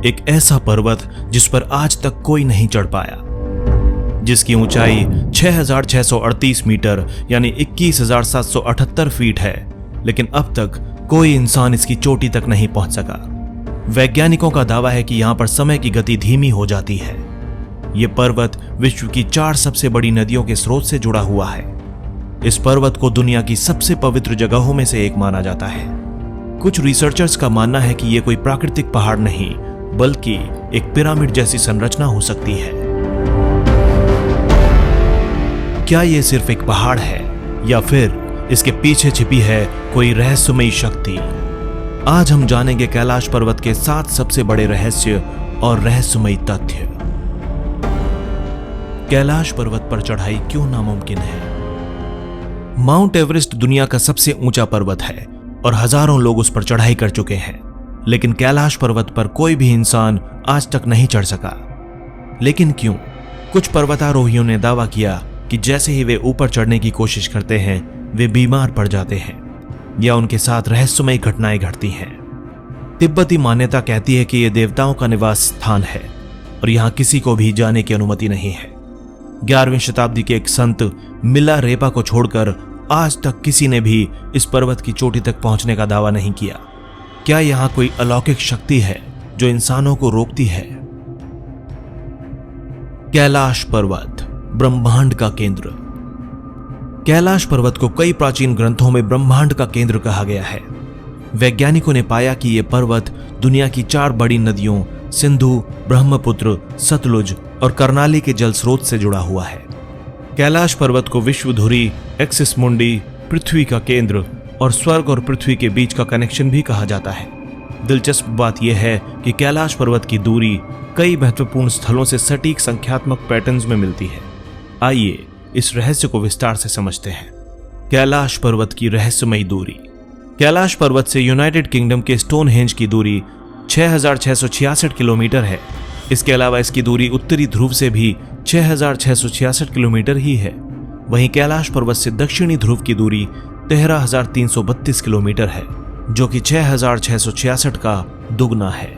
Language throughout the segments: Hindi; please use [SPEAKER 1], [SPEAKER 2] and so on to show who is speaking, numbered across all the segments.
[SPEAKER 1] एक ऐसा पर्वत जिस पर आज तक कोई नहीं चढ़ पाया, जिसकी ऊंचाई 6,638 मीटर यानी 21,778 फीट है, लेकिन अब तक कोई इंसान इसकी चोटी तक नहीं पहुंच सका। वैज्ञानिकों का दावा है कि यहां पर समय की गति धीमी हो जाती है। यह पर्वत विश्व की 4 सबसे बड़ी नदियों के स्रोत से जुड़ा हुआ है। इस पर्वत को दुनिया की सबसे पवित्र जगहों में से एक माना जाता है। कुछ रिसर्चर्स का मानना है कि यह कोई प्राकृतिक पहाड़ नहीं, बल्कि एक पिरामिड जैसी संरचना हो सकती है। क्या यह सिर्फ एक पहाड़ है या फिर इसके पीछे छिपी है कोई रहस्यमयी शक्ति? आज हम जानेंगे कैलाश पर्वत के 7 सबसे बड़े रहस्य और रहस्यमयी तथ्य। कैलाश पर्वत पर चढ़ाई क्यों नामुमकिन है? माउंट एवरेस्ट दुनिया का सबसे ऊंचा पर्वत है और हजारों लोग उस पर चढ़ाई कर चुके हैं, लेकिन कैलाश पर्वत पर कोई भी इंसान आज तक नहीं चढ़ सका। लेकिन क्यों? कुछ पर्वतारोहियों ने दावा किया कि जैसे ही वे ऊपर चढ़ने की कोशिश करते हैं, वे बीमार पड़ जाते हैं या उनके साथ रहस्यमयी घटनाएं घटती हैं। तिब्बती मान्यता कहती है कि यह देवताओं का निवास स्थान है और यहां किसी को भी जाने की अनुमति नहीं है। 11वीं शताब्दी के एक संत मिलारेपा को छोड़कर आज तक किसी ने भी इस पर्वत की चोटी तक पहुंचने का दावा नहीं किया। क्या यहां कोई अलौकिक शक्ति है जो इंसानों को रोकती है? कैलाश पर्वत ब्रह्मांड का केंद्र। कैलाश पर्वत को कई प्राचीन ग्रंथों में ब्रह्मांड का केंद्र कहा गया है। वैज्ञानिकों ने पाया कि यह पर्वत दुनिया की 4 बड़ी नदियों सिंधु, ब्रह्मपुत्र, सतलुज और कर्नाली के जल स्रोत से जुड़ा हुआ है। कैलाश पर्वत को विश्वधुरी, एक्सिस मुंडी, पृथ्वी का केंद्र और स्वर्ग और पृथ्वी के बीच का कनेक्शन भी कहा जाता है। दिलचस्प बात यह है कि कैलाश पर्वत की दूरी कई महत्वपूर्ण स्थलों से सटीक संख्यात्मक पैटर्न्स में मिलती है। आइए इस रहस्य को विस्तार से समझते हैं। कैलाश पर्वत की रहस्यमयी दूरी। कैलाश पर्वत से यूनाइटेड किंगडम के स्टोनहेंज की दूरी 6,666 किलोमीटर है। इसके अलावा इसकी दूरी उत्तरी ध्रुव से भी 6,666 किलोमीटर ही है। वहीं कैलाश पर्वत से दक्षिणी ध्रुव की दूरी 13,332 किलोमीटर है, जो कि 6,666 का दुगना है।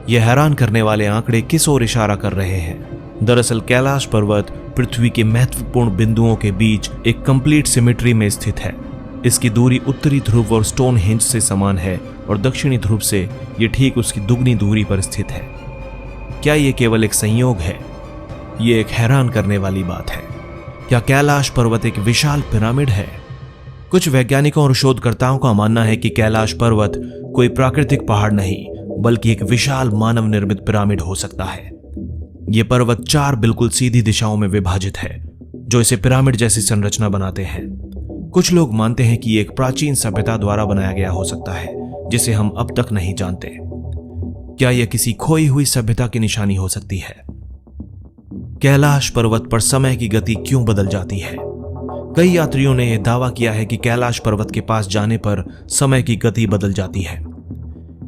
[SPEAKER 1] यह हैरान करने वाले आंकड़े किस ओर इशारा कर रहे हैं? दरअसल कैलाश पर्वत पृथ्वी के महत्वपूर्ण बिंदुओं के बीच एक कंप्लीट सिमेट्री में स्थित है। इसकी दूरी उत्तरी ध्रुव और स्टोनहेंज से समान है और दक्षिणी ध्रुव से यह ठीक उसकी दुगनी दूरी पर स्थित है। क्या यह केवल एक संयोग है? यह एक हैरान करने वाली बात है। क्या कैलाश पर्वत एक विशाल पिरामिड है? कुछ वैज्ञानिकों और शोधकर्ताओं का मानना है कि कैलाश पर्वत कोई प्राकृतिक पहाड़ नहीं, बल्कि एक विशाल मानव निर्मित पिरामिड हो सकता है। यह पर्वत 4 बिल्कुल सीधी दिशाओं में विभाजित है, जो इसे पिरामिड जैसी संरचना बनाते हैं। कुछ लोग मानते हैं कि यह एक प्राचीन सभ्यता द्वारा बनाया गया हो सकता है, जिसे हम अब तक नहीं जानते। क्या यह किसी खोई हुई सभ्यता की निशानी हो सकती है? कैलाश पर्वत पर समय की गति क्यों बदल जाती है? कई यात्रियों ने यह दावा किया है कि कैलाश पर्वत के पास जाने पर समय की गति बदल जाती है।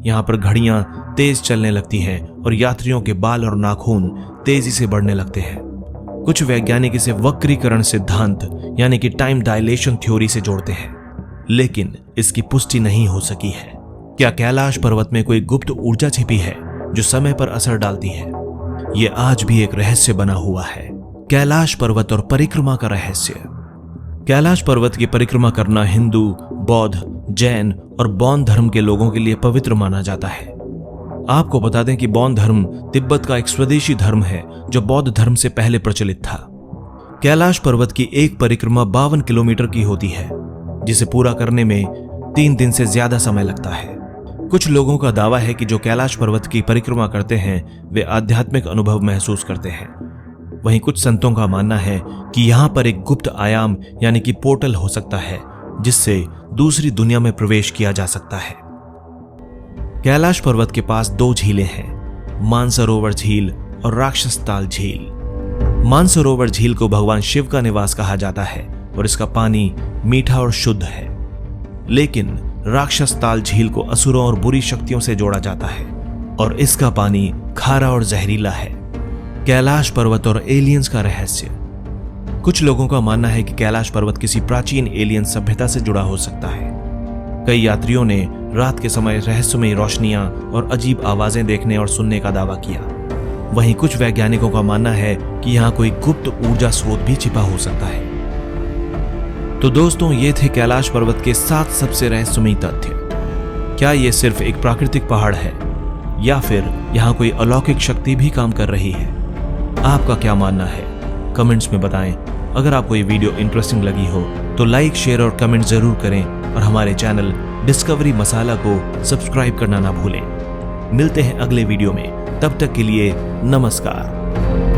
[SPEAKER 1] यहां पर घड़ियां तेज चलने लगती हैं और यात्रियों के बाल और नाखून तेजी से बढ़ने लगते हैं। कुछ वैज्ञानिक इसे वक्रीकरण सिद्धांत यानी कि टाइम डायलेशन थ्योरी से जोड़ते हैं, लेकिन इसकी पुष्टि नहीं हो सकी है। क्या कैलाश पर्वत में कोई गुप्त ऊर्जा छिपी है जो समय पर असर डालती है? यह आज भी एक रहस्य बना हुआ है। कैलाश पर्वत और परिक्रमा का रहस्य। कैलाश पर्वत की परिक्रमा करना हिंदू, बौद्ध, जैन और बौद्ध धर्म के लोगों के लिए पवित्र माना जाता है। आपको बता दें कि बौद्ध धर्म तिब्बत का एक स्वदेशी धर्म है जो बौद्ध धर्म से पहले प्रचलित था। कैलाश पर्वत की एक परिक्रमा 52 किलोमीटर की होती है, जिसे पूरा करने में 3 दिन से ज्यादा समय लगता है। कुछ लोगों का दावा है कि जो कैलाश पर्वत की परिक्रमा करते हैं वे आध्यात्मिक अनुभव महसूस करते हैं। वहीं कुछ संतों का मानना है कि यहां पर एक गुप्त आयाम यानी कि पोर्टल हो सकता है, जिससे दूसरी दुनिया में प्रवेश किया जा सकता है। कैलाश पर्वत के पास 2 झीलें हैं, मानसरोवर झील और राक्षसताल झील। मानसरोवर झील को भगवान शिव का निवास कहा जाता है और इसका पानी मीठा और शुद्ध है, लेकिन राक्षसताल झील को असुरों और बुरी शक्तियों से जोड़ा जाता है और इसका पानी खारा और जहरीला है। कैलाश पर्वत और एलियंस का रहस्य। कुछ लोगों का मानना है कि कैलाश पर्वत किसी प्राचीन एलियन सभ्यता से जुड़ा हो सकता है। कई यात्रियों ने रात के समय रहस्यमयी रोशनियां और अजीब आवाजें देखने और सुनने का दावा किया। वहीं कुछ वैज्ञानिकों का मानना है कि यहाँ कोई गुप्त ऊर्जा स्रोत भी छिपा हो सकता है। तो दोस्तों, ये थे कैलाश पर्वत के 7 सबसे रहस्यमयी तथ्य। क्या ये सिर्फ एक प्राकृतिक पहाड़ है या फिर यहाँ कोई अलौकिक शक्ति भी काम कर रही है? आपका क्या मानना है? कमेंट्स में बताएं। अगर आपको ये वीडियो इंटरेस्टिंग लगी हो तो लाइक, शेयर और कमेंट जरूर करें और हमारे चैनल डिस्कवरी मसाला को सब्सक्राइब करना ना भूलें। मिलते हैं अगले वीडियो में, तब तक के लिए नमस्कार।